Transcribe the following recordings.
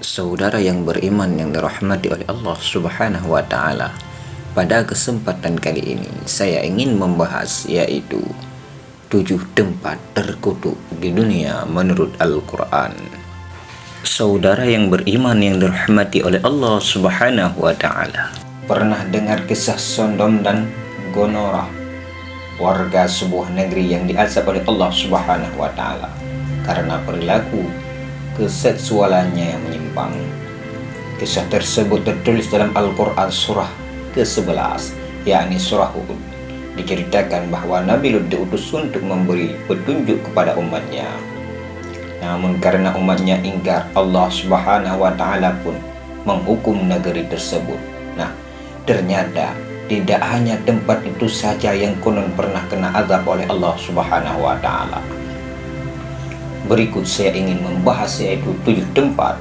Saudara yang beriman yang dirahmati oleh Allah Subhanahu wa taala. Pada kesempatan kali ini saya ingin membahas yaitu 7 tempat terkutuk di dunia menurut Al-Qur'an. Saudara yang beriman yang dirahmati oleh Allah Subhanahu wa taala. Pernah dengar kisah Sodom dan Gomora, warga sebuah negeri yang diazab oleh Allah Subhanahu wa taala karena perilaku keseksualannya yang menyimpang. Kisah tersebut tertulis dalam Al-Quran surah ke-11, yakni surah Hud. Diceritakan bahwa Nabi Lut diutus untuk memberi petunjuk kepada umatnya. Namun karena umatnya ingkar, Allah Subhanahu wa taala pun menghukum negeri tersebut. Nah, ternyata tidak hanya tempat itu saja yang konon pernah kena azab oleh Allah Subhanahu wa taala. Berikut saya ingin membahas yaitu 7 tempat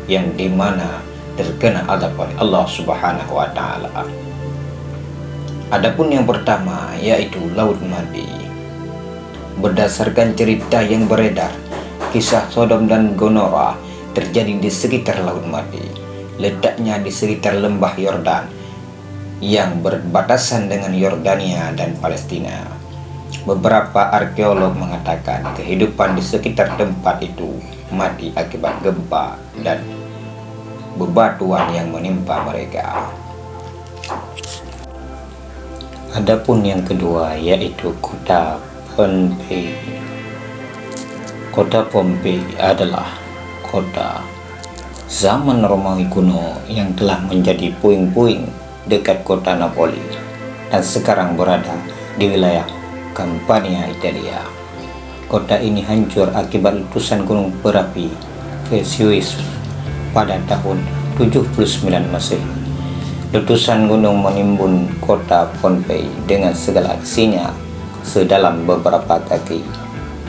yang dimana terkena azab oleh Allah Subhanahu wa taala. Adapun yang pertama yaitu Laut Mati. Berdasarkan cerita yang beredar, kisah Sodom dan Gomora terjadi di sekitar Laut Mati. Letaknya di sekitar lembah Yordan yang berbatasan dengan Yordania dan Palestina. Beberapa arkeolog mengatakan kehidupan di sekitar tempat itu mati akibat gempa dan bebatuan yang menimpa mereka. Adapun yang kedua yaitu kota Pompei. Kota Pompei adalah kota zaman Romawi kuno yang telah menjadi puing-puing dekat kota Napoli dan sekarang berada di wilayah Campania, Italia. Kota ini hancur akibat letusan gunung berapi Vesuvius pada tahun 79 Masehi. Letusan gunung menimbun kota Pompei dengan segala aksinya sedalam beberapa kaki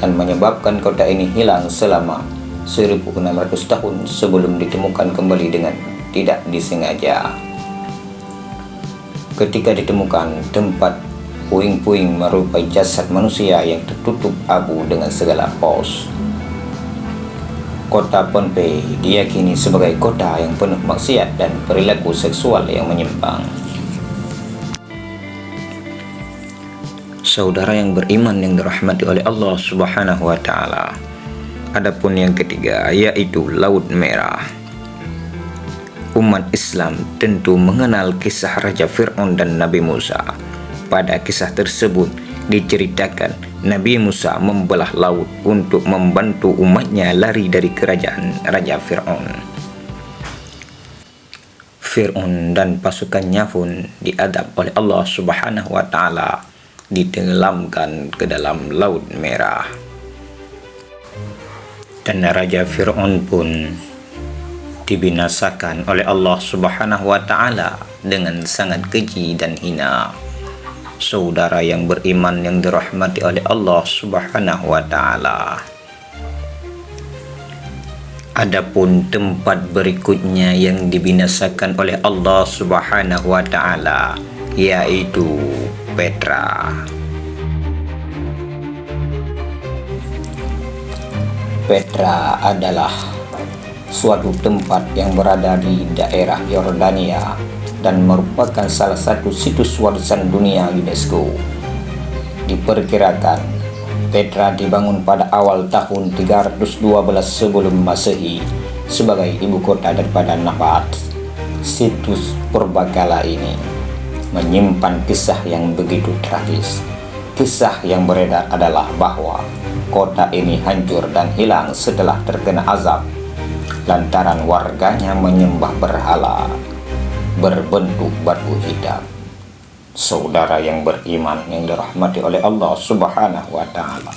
dan menyebabkan kota ini hilang selama 1600 tahun sebelum ditemukan kembali dengan tidak disengaja. Ketika ditemukan, tempat puing-puing merupai jasad manusia yang tertutup abu dengan segala paus. Kota Pompei diyakini sebagai kota yang penuh maksiat dan perilaku seksual yang menyimpang. Saudara yang beriman yang dirahmati oleh Allah Subhanahu wa taala. Adapun yang ketiga yaitu Laut Merah. Umat Islam tentu mengenal kisah Raja Fir'aun dan Nabi Musa. Pada kisah tersebut diceritakan Nabi Musa membelah laut untuk membantu umatnya lari dari kerajaan Raja Fir'aun. Fir'aun dan pasukannya pun diadab oleh Allah Subhanahu wa taala, ditenggelamkan ke dalam Laut Merah. Dan Raja Fir'aun pun dibinasakan oleh Allah Subhanahu wa taala dengan sangat keji dan hina. Saudara yang beriman yang dirahmati oleh Allah Subhanahu wa taala. Adapun tempat berikutnya yang dibinasakan oleh Allah Subhanahu wa taala yaitu Petra. Petra adalah suatu tempat yang berada di daerah Yordania dan merupakan salah satu situs warisan dunia UNESCO. Diperkirakan Petra dibangun pada awal tahun 312 sebelum Masehi sebagai ibu kota daripada Nabat. Situs purbakala ini menyimpan kisah yang begitu tragis. Kisah yang beredar adalah bahwa kota ini hancur dan hilang setelah terkena azab lantaran warganya menyembah berhala berbentuk batu hitam. Saudara yang beriman yang dirahmati oleh Allah Subhanahu wa taala.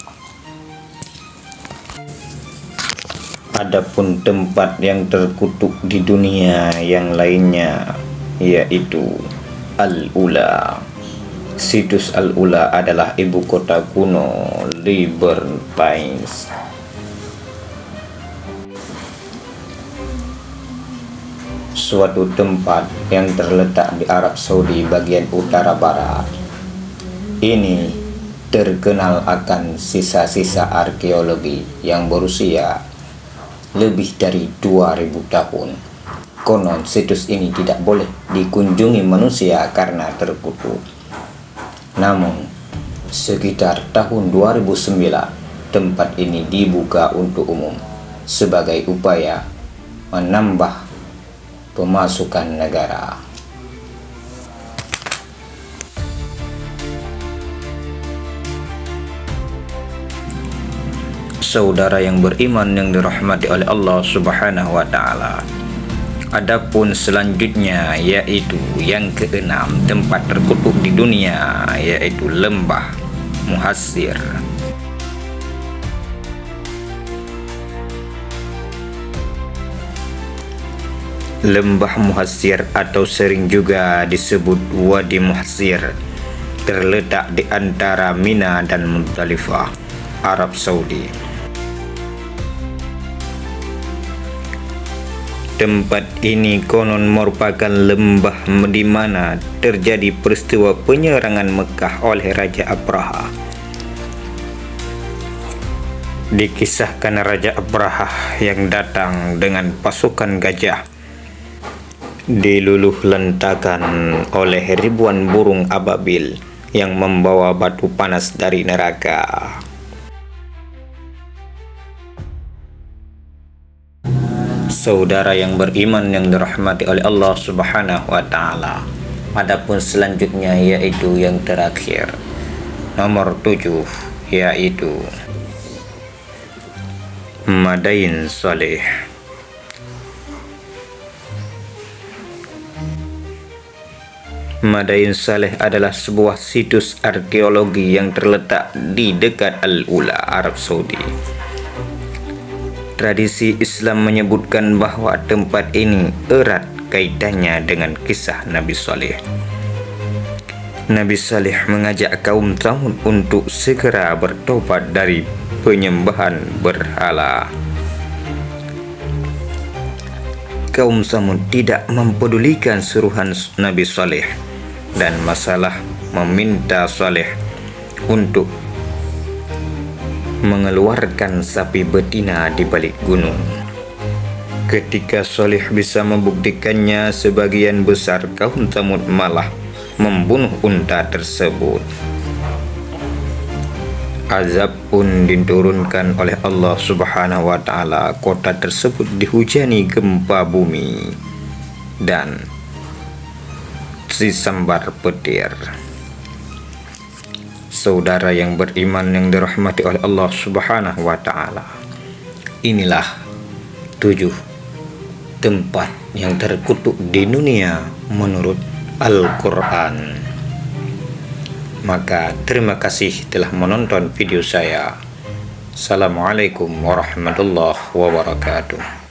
Adapun tempat yang terkutuk di dunia yang lainnya yaitu Al-Ula. Situs Al-Ula adalah ibu kota kuno Libertines. Suatu tempat yang terletak di Arab Saudi bagian utara barat. Ini terkenal akan sisa-sisa arkeologi yang berusia lebih dari 2000 tahun. Konon situs ini tidak boleh dikunjungi manusia karena terkutuk. Namun, sekitar tahun 2009, tempat ini dibuka untuk umum sebagai upaya menambah pemasukan negara. Saudara yang beriman yang dirahmati oleh Allah Subhanahu wa Ta'ala, adapun selanjutnya yaitu yang keenam, tempat terkutuk di dunia, yaitu lembah Muhassir. Lembah Muhassir atau sering juga disebut Wadi Muhassir terletak di antara Mina dan Muzdalifah, Arab Saudi. Tempat ini konon merupakan lembah di mana terjadi peristiwa penyerangan Mekah oleh Raja Abraha. Dikisahkan Raja Abraha yang datang dengan pasukan gajah diluluh lentakan oleh ribuan burung ababil yang membawa batu panas dari neraka. Saudara yang beriman yang dirahmati oleh Allah Subhanahu wa Ta'ala, adapun selanjutnya yaitu yang terakhir, nomor 7, yaitu Madain Saleh. Madain Saleh adalah sebuah situs arkeologi yang terletak di dekat Al-Ula, Arab Saudi. Tradisi Islam menyebutkan bahwa tempat ini erat kaitannya dengan kisah Nabi Saleh. Nabi Saleh mengajak kaum Tsamud untuk segera bertobat dari penyembahan berhala. Kaum Tsamud tidak mempedulikan suruhan Nabi Saleh dan masalah meminta Saleh untuk mengeluarkan sapi betina di balik gunung. Ketika Saleh bisa membuktikannya, sebagian besar kaum Tsamud malah membunuh unta tersebut. Azab pun diturunkan oleh Allah Subhanahu wa Ta'ala. Kota tersebut dihujani gempa bumi dan disambar petir. Saudara yang beriman yang dirahmati oleh Allah Subhanahu wa Ta'ala, inilah 7 tempat yang terkutuk di dunia menurut Al-Quran. Maka terima kasih telah menonton video saya. Assalamualaikum warahmatullahi wabarakatuh.